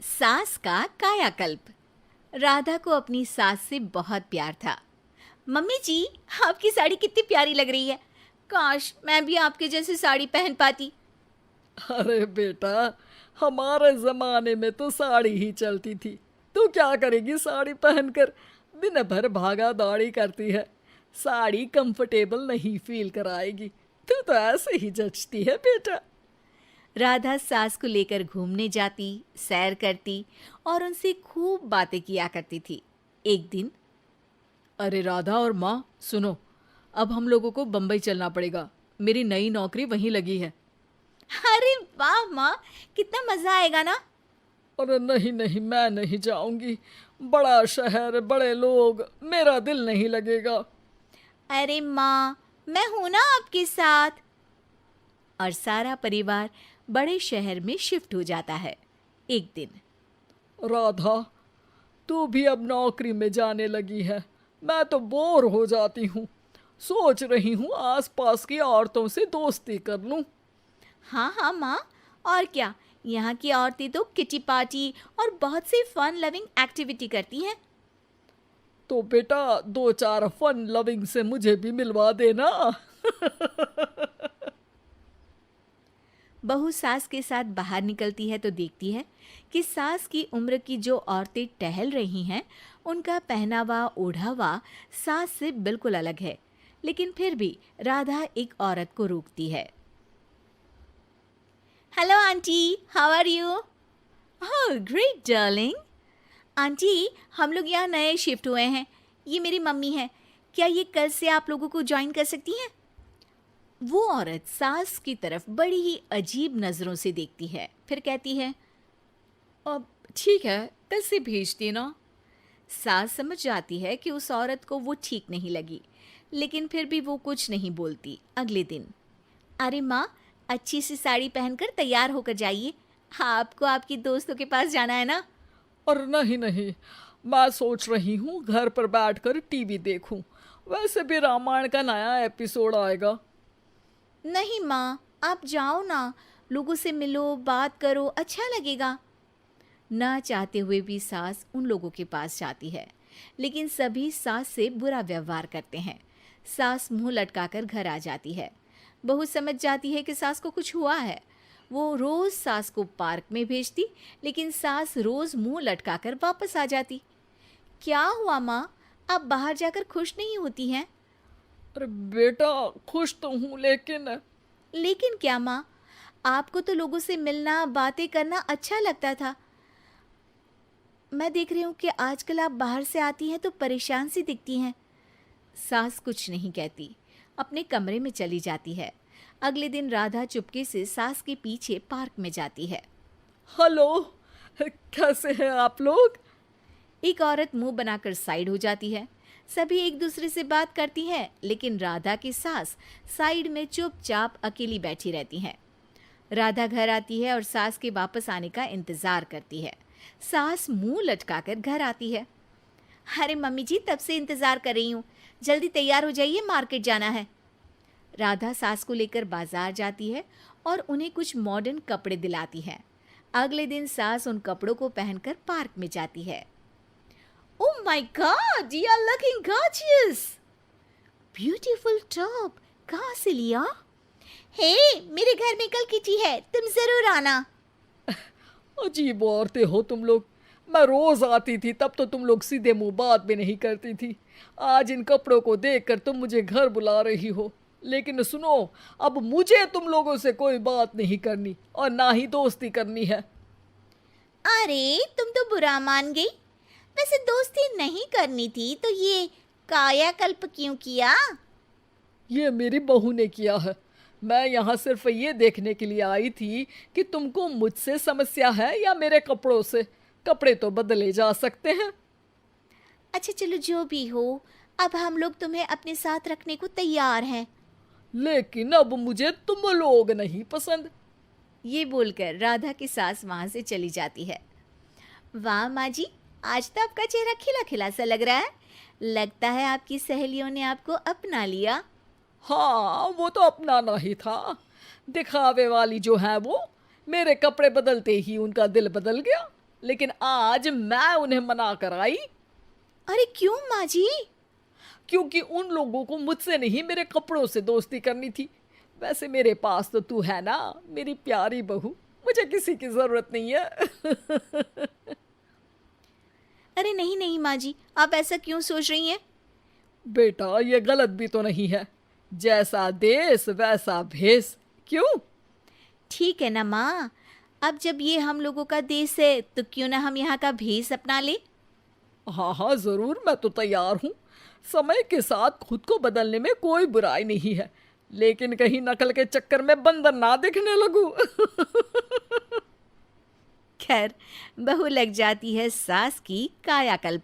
सास का कायाकल्प। राधा को अपनी सास से बहुत प्यार था। मम्मी जी, आपकी साड़ी कितनी प्यारी लग रही है। काश मैं भी आपके जैसी साड़ी पहन पाती। अरे बेटा, हमारे जमाने में तो साड़ी ही चलती थी। तू क्या करेगी साड़ी पहनकर? दिन भर भागा दौड़ी करती है। साड़ी कंफर्टेबल नहीं फील कराएगी। तू तो ऐसे ही जचती है बेटा। राधा सास को लेकर घूमने जाती, सैर करती और उनसे खूब बातें किया करती थी। एक दिन, अरे राधा और माँ सुनो, अब हम लोगों को बम्बई चलना पड़ेगा। मेरी नई नौकरी वहीं लगी है। अरे वाह माँ, कितना मजा आएगा ना। अरे नहीं नहीं, मैं नहीं जाऊंगी। बड़ा शहर, बड़े लोग, मेरा दिल नहीं लगेगा। अरे माँ, मैं हूं ना आपके साथ। और सारा परिवार बड़े शहर में शिफ्ट हो जाता है। एक दिन, राधा, तू भी अब नौकरी में जाने लगी है। मैं तो बोर हो जाती हूँ। सोच रही हूँ आसपास की औरतों से दोस्ती कर लूँ। हाँ हाँ माँ, और क्या। यहाँ की औरतें तो किटी पार्टी और बहुत सी फन लविंग एक्टिविटी करती हैं। तो बेटा, दो चार फन लविंग से मुझे भी मिलवा देना। बहू सास के साथ बाहर निकलती है तो देखती है कि सास की उम्र की जो औरतें टहल रही हैं, उनका पहनावा ओढ़ावा सास से बिल्कुल अलग है। लेकिन फिर भी राधा एक औरत को रोकती है। Hello aunty, how are you? Oh great darling. Aunty, हम लोग यहाँ नए शिफ्ट हुए हैं। ये मेरी मम्मी है। क्या ये कल से आप लोगों को ज्वाइन कर सकती हैं? वो औरत सास की तरफ बड़ी ही अजीब नज़रों से देखती है, फिर कहती है, अब ठीक है, कल से भेज देना। सास समझ जाती है कि उस औरत को वो ठीक नहीं लगी, लेकिन फिर भी वो कुछ नहीं बोलती। अगले दिन, अरे माँ, अच्छी सी साड़ी पहनकर तैयार होकर जाइए। आपको आपकी दोस्तों के पास जाना है ना। और नहीं नहीं, मैं सोच रही हूँ घर पर बैठकर टीवी देखूं। वैसे भी रामायण का नया एपिसोड आएगा। नहीं माँ, आप जाओ ना, लोगों से मिलो, बात करो, अच्छा लगेगा। ना चाहते हुए भी सास उन लोगों के पास जाती है, लेकिन सभी सास से बुरा व्यवहार करते हैं। सास मुंह लटकाकर घर आ जाती है। बहू समझ जाती है कि सास को कुछ हुआ है। वो रोज सास को पार्क में भेजती, लेकिन सास रोज मुंह लटकाकर वापस आ जाती। क्या हुआ माँ, आप बाहर जाकर खुश नहीं होती हैं? अरे बेटा, खुश तो हूँ लेकिन लेकिन क्या माँ, आपको तो लोगों से मिलना, बातें करना अच्छा लगता था। मैं देख रही हूँ कि आजकल आप बाहर से आती हैं तो परेशान सी दिखती हैं। सास कुछ नहीं कहती, अपने कमरे में चली जाती है। अगले दिन राधा चुपके से सास के पीछे पार्क में जाती है। हेलो, कैसे हैं आप लोग? एक औरत मुंह बनाकर साइड हो जाती है। सभी एक दूसरे से बात करती हैं, लेकिन राधा की सास साइड में चुपचाप अकेली बैठी रहती हैं। राधा घर आती है और सास के वापस आने का इंतजार करती है। सास मुंह लटकाकर घर आती है। अरे मम्मी जी, तब से इंतजार कर रही हूँ, जल्दी तैयार हो जाइए, मार्केट जाना है। राधा सास को लेकर बाजार जाती है और उन्हें कुछ मॉडर्न कपड़े दिलाती है। अगले दिन सास उन कपड़ों को पहनकर पार्क में जाती है। Oh my God, you are looking gorgeous. Beautiful top, कहाँ से लिया? हे, मेरे घर में कल किटी है, तुम जरूर आना। अजीब औरतें हो तुम लोग। मैं रोज आती थी तब तो तुम लोग सीधे मुंह बात भी नहीं करती थी। आज इन कपड़ों को देखकर तुम मुझे घर बुला रही हो। लेकिन सुनो, अब मुझे तुम लोगों से कोई बात नहीं करनी और ना ही दोस्ती करनी है। अरे तुम तो बुरा मान गई। वैसे दोस्ती नहीं करनी थी तो ये कायाकल्प क्यों किया? ये मेरी बहू ने किया है। मैं यहाँ सिर्फ ये देखने के लिए आई थी कि तुमको मुझसे समस्या है या मेरे कपड़ों से। कपड़े तो बदले जा सकते हैं। अच्छा चलो, जो भी हो, अब हम लोग तुम्हें अपने साथ रखने को तैयार हैं। लेकिन अब मुझे तुम लोग नहीं पसंद। ये बोलकर राधा की सास वहां से चली जाती है। वाह माँ जी, आज तो आपका चेहरा खिला खिला सा लग रहा है। लगता है आपकी सहेलियों ने आपको अपना लिया। हाँ, वो तो अपनाना ही था। दिखावे वाली जो है वो, मेरे कपड़े बदलते ही उनका दिल बदल गया। लेकिन आज मैं उन्हें मना कर आई, अरे क्यों माँ जी? क्योंकि उन लोगों को मुझसे नहीं मेरे कपड़ों से दोस्ती करनी थी। वैसे मेरे पास तो तू है ना, मेरी प्यारी बहू, मुझे किसी की जरूरत नहीं है। अरे नहीं नहीं माँ जी, आप ऐसा क्यों सोच रही हैं? बेटा ये गलत भी तो नहीं है, जैसा देश वैसा भेष। क्यों? ठीक है ना माँ, अब जब ये हम लोगों का देश है तो क्यों ना हम यहाँ का भेष अपना ले। हाँ हाँ जरूर, मैं तो तैयार हूँ। समय के साथ खुद को बदलने में कोई बुराई नहीं है, लेकिन कहीं नकल के चक्कर में बंदर ना दिखने लगूं। खैर, बहू लग जाती है सास की कायाकल्प।